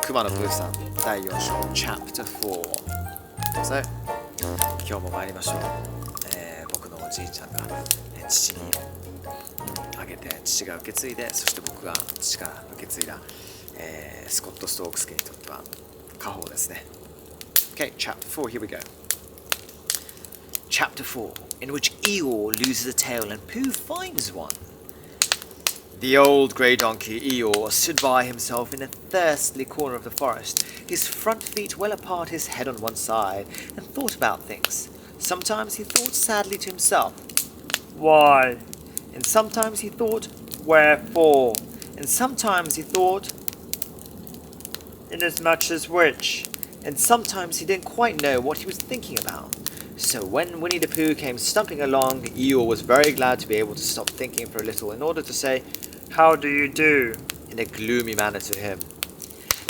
くまのプーさん第4章 Chapter 4、 どうぞ今日も参りましょう。僕のおじいちゃんが、父にあげて、父が受け継いで、そして僕が父から受け継いだ、スコット・ストークス家にとっては家宝ですね。 Okay, Chapter 4, here we go. Chapter 4, in which Eeyore loses a tail and Pooh finds one.The old grey donkey, Eeyore, stood by himself in a thirstily corner of the forest, his front feet well apart, his head on one side, and thought about things. Sometimes he thought sadly to himself, Why? And sometimes he thought, Wherefore? And sometimes he thought, Inasmuch as which? And sometimes he didn't quite know what he was thinking about. So when Winnie the Pooh came stumping along, Eeyore was very glad to be able to stop thinking for a little in order to say, How do you do? in a gloomy manner to him.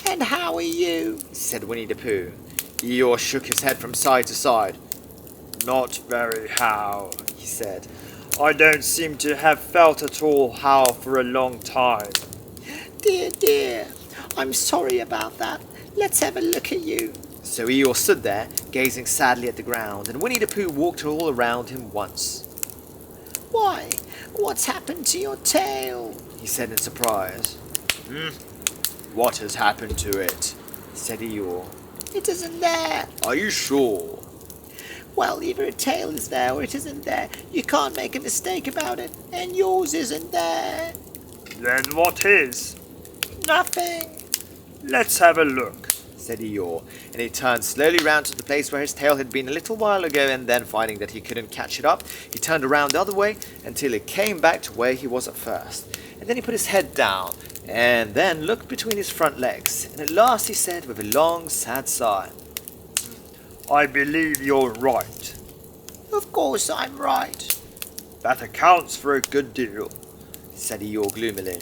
And how are you? Said Winnie the Pooh. Eeyore shook his head from side to side. Not very how, He said, I don't seem to have felt at all how for a long time. Dear, dear, I'm sorry about that. Let's have a look at you. So Eeyore stood there, gazing sadly at the ground, and Winnie the Pooh walked all around him once. Why, what's happened to your tail? He said in surprise. What has happened to it? Said Eeyore. It isn't there. Are you sure? Well, either a tail is there or it isn't there. You can't make a mistake about it, and yours isn't there. Then what is? Nothing, Let's have a look. said Eeyore, and he turned slowly round to the place where his tail had been a little while ago, and then, finding that he couldn't catch it up, he turned around the other way until he came back to where he was at first. And then he put his head down, and then looked between his front legs, and at last he said with a long, sad sigh, I believe you're right. Of course I'm right, That accounts for a good deal. said Eeyore gloomily.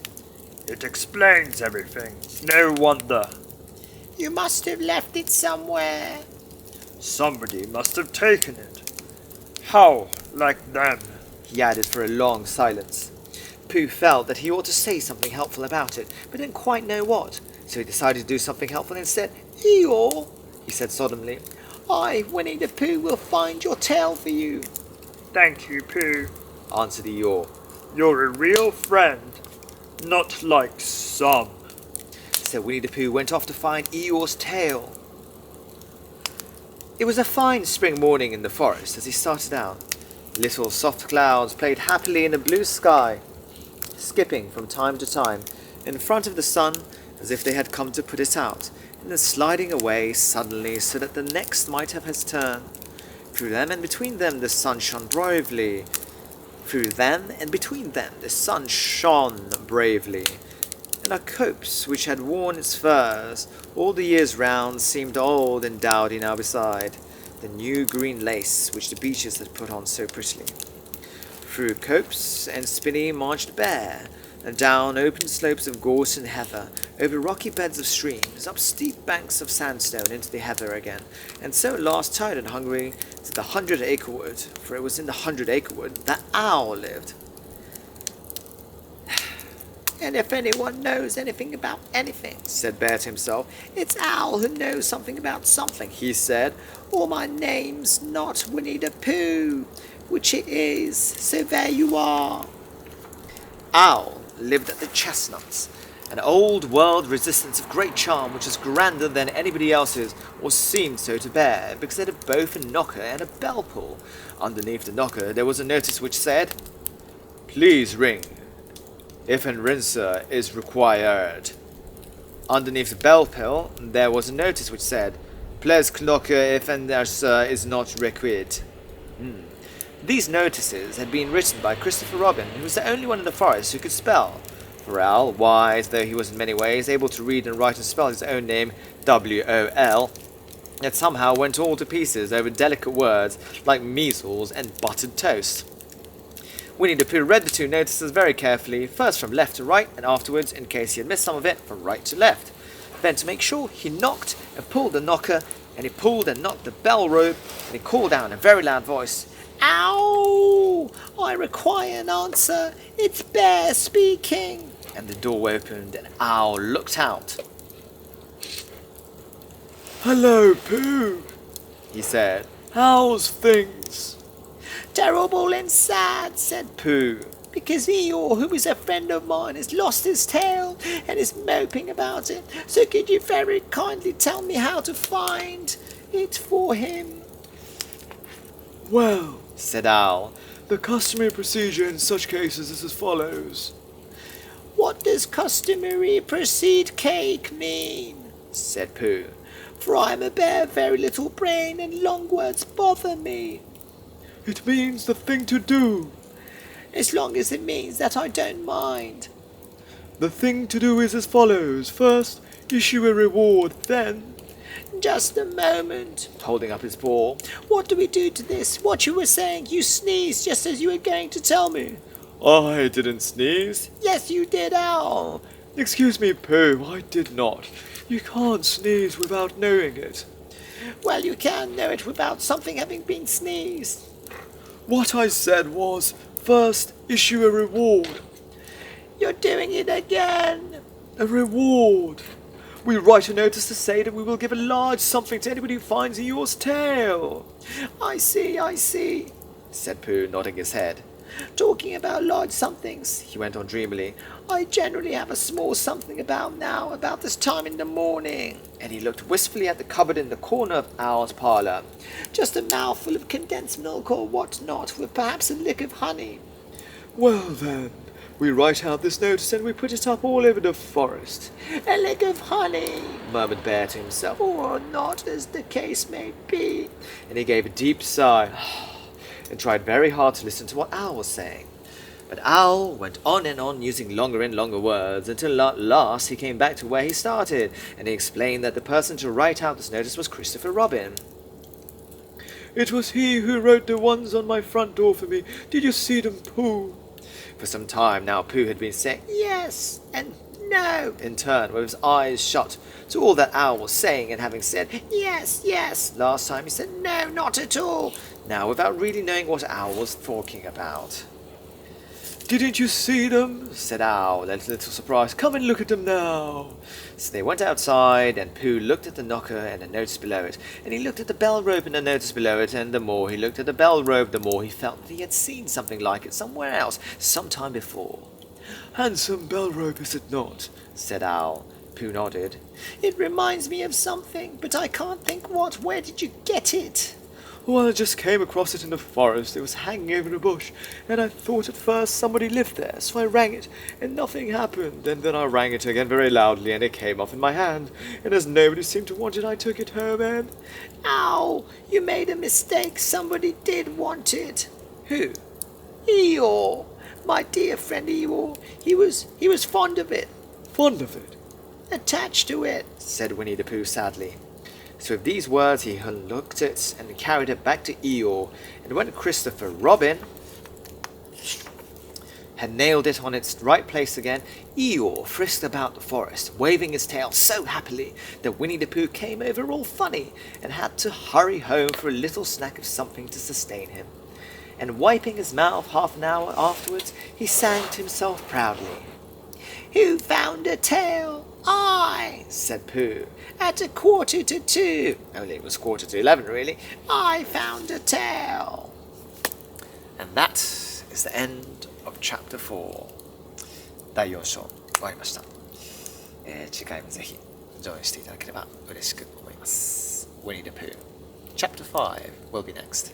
It explains everything. No wonder. You must have left it somewhere. Somebody must have taken it. How like them? He added for a long silence. Pooh felt that he ought to say something helpful about it, but didn't quite know what, so he decided to do something helpful instead. Eeyore, he said solemnly, I, Winnie the Pooh, will find your tail for you, Thank you, Pooh. answered Eeyore. You're a real friend. Not like some. So Winnie the Pooh went off to find Eeyore's tail. It was a fine spring morning in the forest as he started out. Little soft clouds played happily in the blue sky, skipping from time to time in front of the sun as if they had come to put it out, and then sliding away suddenly so that the next might have his turn. Through them and between them the sun shone bravely. Through them and between them the sun shone bravely. And a copse which had worn its furs all the years round seemed old and dowdy now beside the new green lace which the beeches had put on so prettily. Through copse and spinney marched Bear, and down open slopes of gorse and heather, over rocky beds of streams, up steep banks of sandstone into the heather again, and so at last tired and hungry to the 100-acre wood, for it was in the 100-acre wood that Owl lived. And if anyone knows anything about anything, said Bear to himself, it's Owl who knows something about something, he said, or my name's not Winnie the Pooh, which it is, so there you are. Owl lived at the Chestnuts, an old-world resistance of great charm which was grander than anybody else's, or seemed so to Bear, because it had both a knocker and a bell pull. Underneath the knocker there was a notice which said, Please ring if an rinser is required. Underneath the bell pull there was a notice which said, Please knocker if an rinser is not required. These notices had been written by Christopher Robin, who was the only one in the forest who could spell. For Owl, wise though he was in many ways, able to read and write and spell his own name, W-O-L, yet somehow went all to pieces over delicate words like measles and buttered toast. Winnie the Pooh read the two notices very carefully, first from left to right, and afterwards, in case he had missed some of it, from right to left. Then, to make sure, he knocked and pulled the knocker, and he pulled and knocked the bell rope, and he called out in a very loud voice, Ow! I require an answer. It's Bear speaking. And the door opened and Owl looked out. Hello, Pooh, he said. How's things? Terrible and sad, said Pooh, because Eeyore, who is a friend of mine, has lost his tail and is moping about it. So could you very kindly tell me how to find it for him? Well, Said Owl. the customary procedure in such cases is as follows. What does customary proceed cake mean? Said Pooh. For I am a bear of very little brain, and long words bother me. It means the thing to do. As long as it means that I don't mind. The thing to do is as follows. First, issue a reward, then... Just a moment. Holding up his paw. What do we do to this? What you were saying, you sneezed just as you were going to tell me. I didn't sneeze. Yes, you did, Owl. Excuse me, Pooh, I did not. You can't sneeze without knowing it. Well, you can know it without something having been sneezed. What I said was, first, issue a reward. You're doing it again. A reward. We write a notice to say that we will give a large something to anybody who finds Eeyore's tail. I see, said Pooh, nodding his head. Talking about large somethings, he went on dreamily, I generally have a small something about now, about this time in the morning. And he looked wistfully at the cupboard in the corner of Owl's parlour. Just a mouthful of condensed milk or what not, with perhaps a lick of honey. Well then, we write out this notice and we put it up all over the forest. A lick of honey, murmured Bear to himself, or not, as the case may be. And he gave a deep sigh and tried very hard to listen to what Owl was saying. But Owl went on and on, using longer and longer words, until at last he came back to where he started, and he explained that the person to write out this notice was Christopher Robin. It was he who wrote the ones on my front door for me. Did you see them, Pooh? For some time now Pooh had been saying yes and no in turn, with his eyes shut to all that Owl was saying, and having said yes, yes last time, he said no, not at all, now without really knowing what Owl was talking about. Didn't you see them? Said Owl, a little surprised. Come and look at them now. So they went outside, and Pooh looked at the knocker and the notice below it, and he looked at the bell rope and the notice below it, and the more he looked at the bell rope, the more he felt that he had seen something like it somewhere else, some time before. Handsome bell rope, is it not? Said Owl. Pooh nodded. It reminds me of something, but I can't think what. Where did you get it? Well, I just came across it in the forest. It was hanging over a bush, and I thought at first somebody lived there, so I rang it, and nothing happened. And then I rang it again very loudly, and it came off in my hand. And as nobody seemed to want it, I took it home and... Ow! You made a mistake. Somebody did want it. Who? Eeyore. My dear friend Eeyore. He was fond of it. Fond of it? Attached to it, said Winnie the Pooh sadly. So with these words he unlocked it and carried it back to Eeyore, and when Christopher Robin had nailed it on its right place again, Eeyore frisked about the forest, waving his tail so happily that Winnie the Pooh came over all funny and had to hurry home for a little snack of something to sustain him. And wiping his mouth half an hour afterwards, he sang to himself proudly. Who found a tail? I, said Pooh, at 1:45. Only it was 11:15, really. I found a tail. And that is the end of chapter 4. 第4章終わりました。次回もぜひ上演していただければ嬉しく思います。Winnie the Pooh. Chapter 5 will be next.